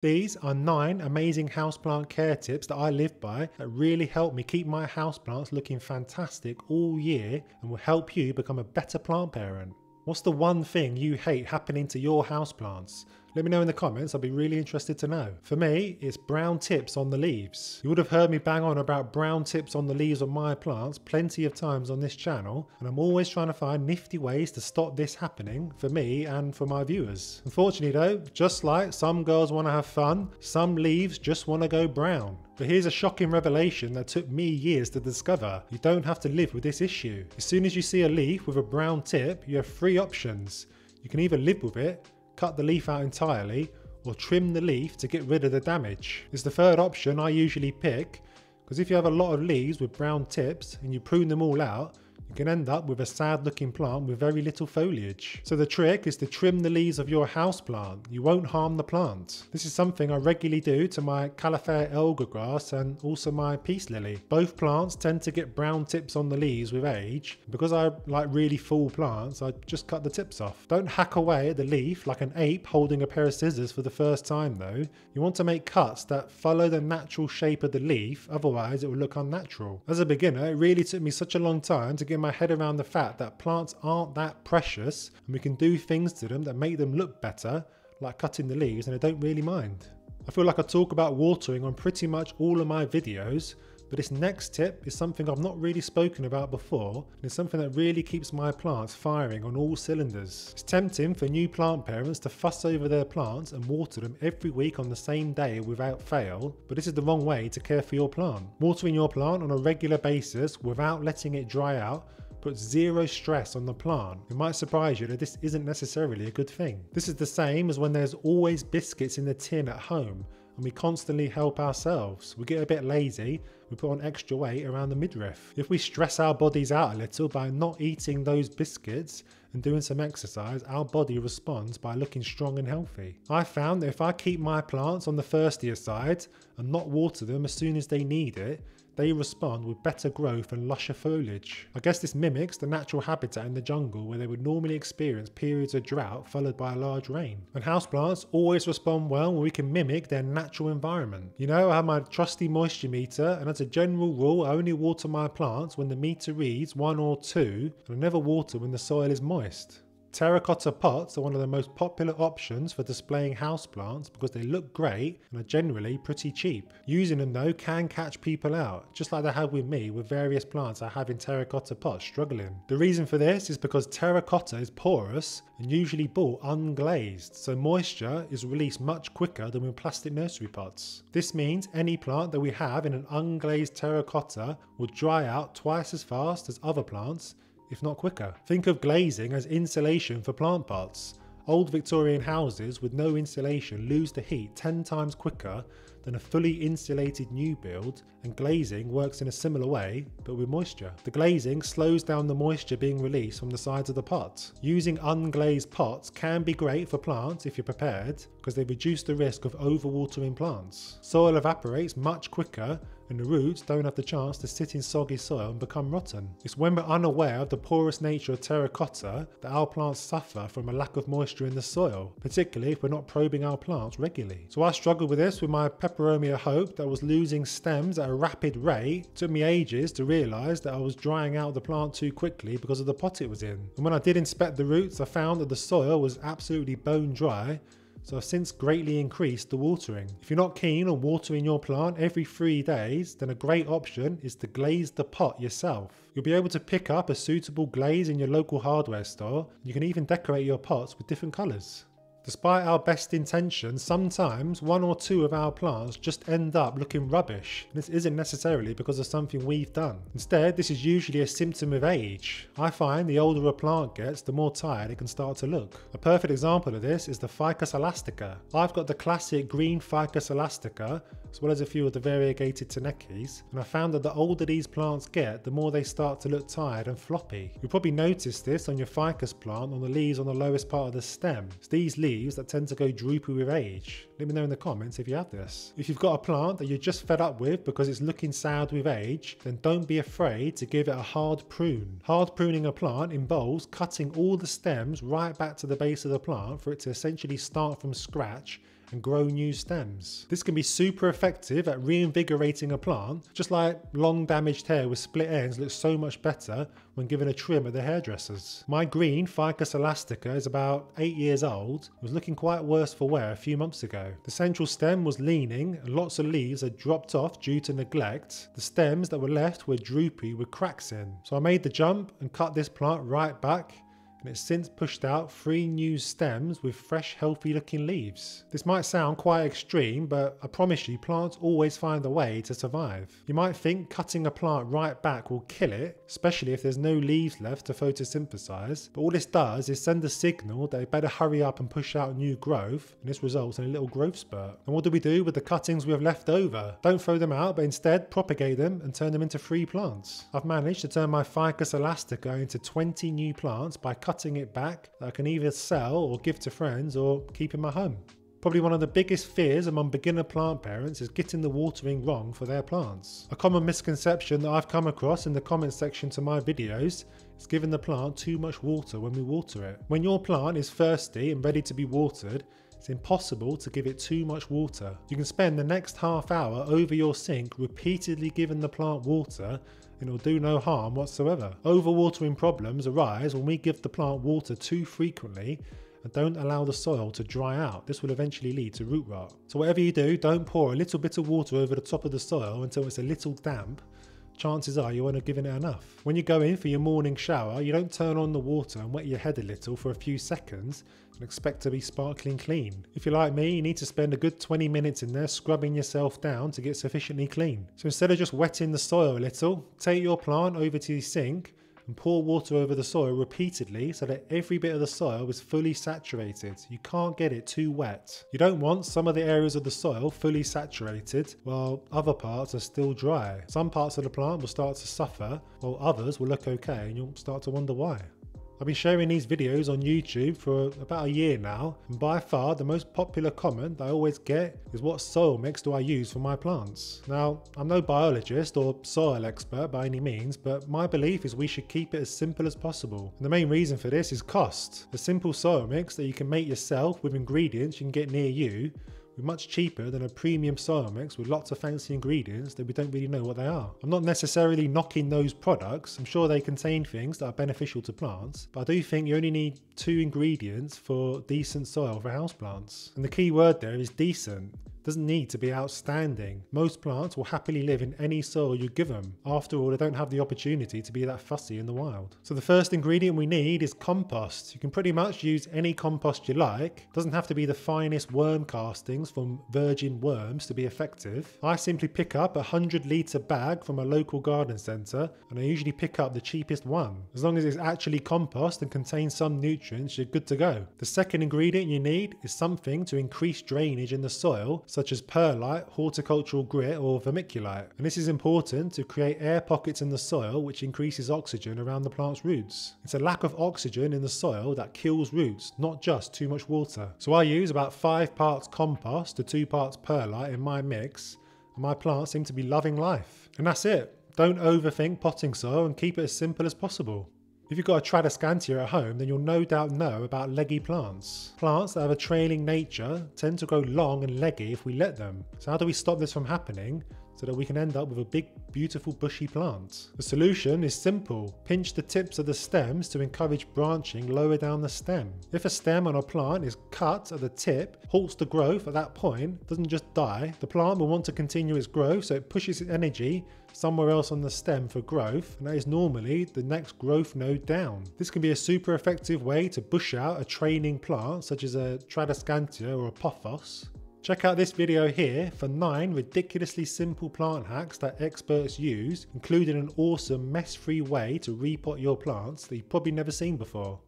These are 9 amazing houseplant care tips that I live by that really help me keep my houseplants looking fantastic all year and will help you become a better plant parent. What's the one thing you hate happening to your houseplants? Let me know in the comments, I'll be really interested to know. For me, it's brown tips on the leaves. You would have heard me bang on about brown tips on the leaves of my plants plenty of times on this channel, and I'm always trying to find nifty ways to stop this happening for me and for my viewers. Unfortunately though, just like some girls want to have fun, some leaves just want to go brown. But here's a shocking revelation that took me years to discover. You don't have to live with this issue. As soon as you see a leaf with a brown tip, you have 3 options. You can either live with it, cut the leaf out entirely, or trim the leaf to get rid of the damage. It's the third option I usually pick, because if you have a lot of leaves with brown tips and you prune them all out, you can end up with a sad looking plant with very little foliage. So the trick is to trim the leaves of your house plant. You won't harm the plant. This is something I regularly do to my Calophaea elder grass and also my peace lily. Both plants tend to get brown tips on the leaves with age. Because I like really full plants, I just cut the tips off. Don't hack away at the leaf like an ape holding a pair of scissors for the first time though. You want to make cuts that follow the natural shape of the leaf, otherwise it will look unnatural. As a beginner, it really took me such a long time to get my head around the fact that plants aren't that precious and we can do things to them that make them look better, like cutting the leaves, and I don't really mind. I feel like I talk about watering on pretty much all of my videos, but this next tip is something I've not really spoken about before, and it's something that really keeps my plants firing on all cylinders. It's tempting for new plant parents to fuss over their plants and water them every week on the same day without fail, but this is the wrong way to care for your plant. Watering your plant on a regular basis without letting it dry out puts zero stress on the plant. It might surprise you that this isn't necessarily a good thing. This is the same as when there's always biscuits in the tin at home and we constantly help ourselves. We get a bit lazy, we put on extra weight around the midriff. If we stress our bodies out a little by not eating those biscuits and doing some exercise, our body responds by looking strong and healthy. I found that if I keep my plants on the thirstier side and not water them as soon as they need it, they respond with better growth and lusher foliage. I guess this mimics the natural habitat in the jungle where they would normally experience periods of drought followed by a large rain. And houseplants always respond well when we can mimic their natural environment. You know, I have my trusty moisture meter, and as a general rule I only water my plants when the meter reads 1 or 2, and I never water when the soil is moist. Terracotta pots are one of the most popular options for displaying houseplants because they look great and are generally pretty cheap. Using them though can catch people out, just like they have with me with various plants I have in terracotta pots struggling. The reason for this is because terracotta is porous and usually bought unglazed, so moisture is released much quicker than with plastic nursery pots. This means any plant that we have in an unglazed terracotta will dry out twice as fast as other plants, if not quicker. Think of glazing as insulation for plant pots. Old Victorian houses with no insulation lose the heat 10 times quicker than a fully insulated new build, and glazing works in a similar way but with moisture. The glazing slows down the moisture being released from the sides of the pot. Using unglazed pots can be great for plants if you're prepared, because they reduce the risk of overwatering plants. Soil evaporates much quicker and the roots don't have the chance to sit in soggy soil and become rotten. It's when we're unaware of the porous nature of terracotta that our plants suffer from a lack of moisture in the soil, particularly if we're not probing our plants regularly. So I struggled with this with my Peperomia hope that was losing stems at a rapid rate. It took me ages to realise that I was drying out the plant too quickly because of the pot it was in. And when I did inspect the roots, I found that the soil was absolutely bone dry, so I've since greatly increased the watering. If you're not keen on watering your plant every 3 days, then a great option is to glaze the pot yourself. You'll be able to pick up a suitable glaze in your local hardware store. You can even decorate your pots with different colours. Despite our best intentions, sometimes 1 or 2 of our plants just end up looking rubbish. This isn't necessarily because of something we've done. Instead, this is usually a symptom of age. I find the older a plant gets, the more tired it can start to look. A perfect example of this is the Ficus elastica. I've got the classic green Ficus elastica, as well as a few of the variegated Tanekis, and I found that the older these plants get, the more they start to look tired and floppy. You'll probably notice this on your Ficus plant on the leaves on the lowest part of the stem. It's these leaves that tend to go droopy with age. Let me know in the comments if you have this. If you've got a plant that you're just fed up with because it's looking sad with age, then don't be afraid to give it a hard prune. Hard pruning a plant involves cutting all the stems right back to the base of the plant for it to essentially start from scratch and grow new stems. This can be super effective at reinvigorating a plant, just like long damaged hair with split ends looks so much better when given a trim at the hairdressers. My green Ficus elastica is about 8 years old and was looking quite worse for wear a few months ago. The central stem was leaning and lots of leaves had dropped off due to neglect. The stems that were left were droopy with cracks in. So I made the jump and cut this plant right back, and it's since pushed out 3 new stems with fresh, healthy looking leaves. This might sound quite extreme, but I promise you plants always find a way to survive. You might think cutting a plant right back will kill it, especially if there's no leaves left to photosynthesize, but all this does is send a signal that it better hurry up and push out new growth, and this results in a little growth spurt. And what do we do with the cuttings we have left over? Don't throw them out, but instead propagate them and turn them into free plants. I've managed to turn my Ficus elastica into 20 new plants by cutting it back that I can either sell or give to friends or keep in my home. Probably one of the biggest fears among beginner plant parents is getting the watering wrong for their plants. A common misconception that I've come across in the comment section to my videos is giving the plant too much water when we water it. When your plant is thirsty and ready to be watered, it's impossible to give it too much water. You can spend the next half hour over your sink repeatedly giving the plant water and it will do no harm whatsoever. Overwatering problems arise when we give the plant water too frequently and don't allow the soil to dry out. This will eventually lead to root rot. So whatever you do, don't pour a little bit of water over the top of the soil until it's a little damp. Chances are you won't have given it enough. When you go in for your morning shower, you don't turn on the water and wet your head a little for a few seconds and expect to be sparkling clean. If you're like me, you need to spend a good 20 minutes in there scrubbing yourself down to get sufficiently clean. So instead of just wetting the soil a little, take your plant over to your sink and pour water over the soil repeatedly so that every bit of the soil is fully saturated. You can't get it too wet. You don't want some of the areas of the soil fully saturated while other parts are still dry. Some parts of the plant will start to suffer while others will look okay and you'll start to wonder why. I've been sharing these videos on YouTube for about a year now, and by far the most popular comment that I always get is, what soil mix do I use for my plants? Now, I'm no biologist or soil expert by any means, but my belief is we should keep it as simple as possible. And the main reason for this is cost. A simple soil mix that you can make yourself with ingredients you can get near you much cheaper than a premium soil mix with lots of fancy ingredients that we don't really know what they are. I'm not necessarily knocking those products. I'm sure they contain things that are beneficial to plants, but I do think you only need 2 ingredients for decent soil for houseplants. And the key word there is decent. Doesn't need to be outstanding. Most plants will happily live in any soil you give them. After all, they don't have the opportunity to be that fussy in the wild. So the first ingredient we need is compost. You can pretty much use any compost you like. It doesn't have to be the finest worm castings from virgin worms to be effective. I simply pick up a 100-litre bag from a local garden centre, and I usually pick up the cheapest one. As long as it's actually compost and contains some nutrients, you're good to go. The second ingredient you need is something to increase drainage in the soil, such as perlite, horticultural grit or vermiculite. And this is important to create air pockets in the soil which increases oxygen around the plant's roots. It's a lack of oxygen in the soil that kills roots, not just too much water. So I use about 5 parts compost to 2 parts perlite in my mix, and my plants seem to be loving life. And that's it. Don't overthink potting soil and keep it as simple as possible. If you've got a Tradescantia at home, then you'll no doubt know about leggy plants. Plants that have a trailing nature tend to grow long and leggy if we let them. So how do we stop this from happening so that we can end up with a big, beautiful bushy plant? The solution is simple. Pinch the tips of the stems to encourage branching lower down the stem. If a stem on a plant is cut at the tip, halts the growth at that point, doesn't just die, the plant will want to continue its growth, so it pushes its energy somewhere else on the stem for growth, and that is normally the next growth node down. This can be a super effective way to bush out a training plant such as a Tradescantia or a Pothos. Check out this video here for 9 ridiculously simple plant hacks that experts use, including an awesome mess-free way to repot your plants that you've probably never seen before.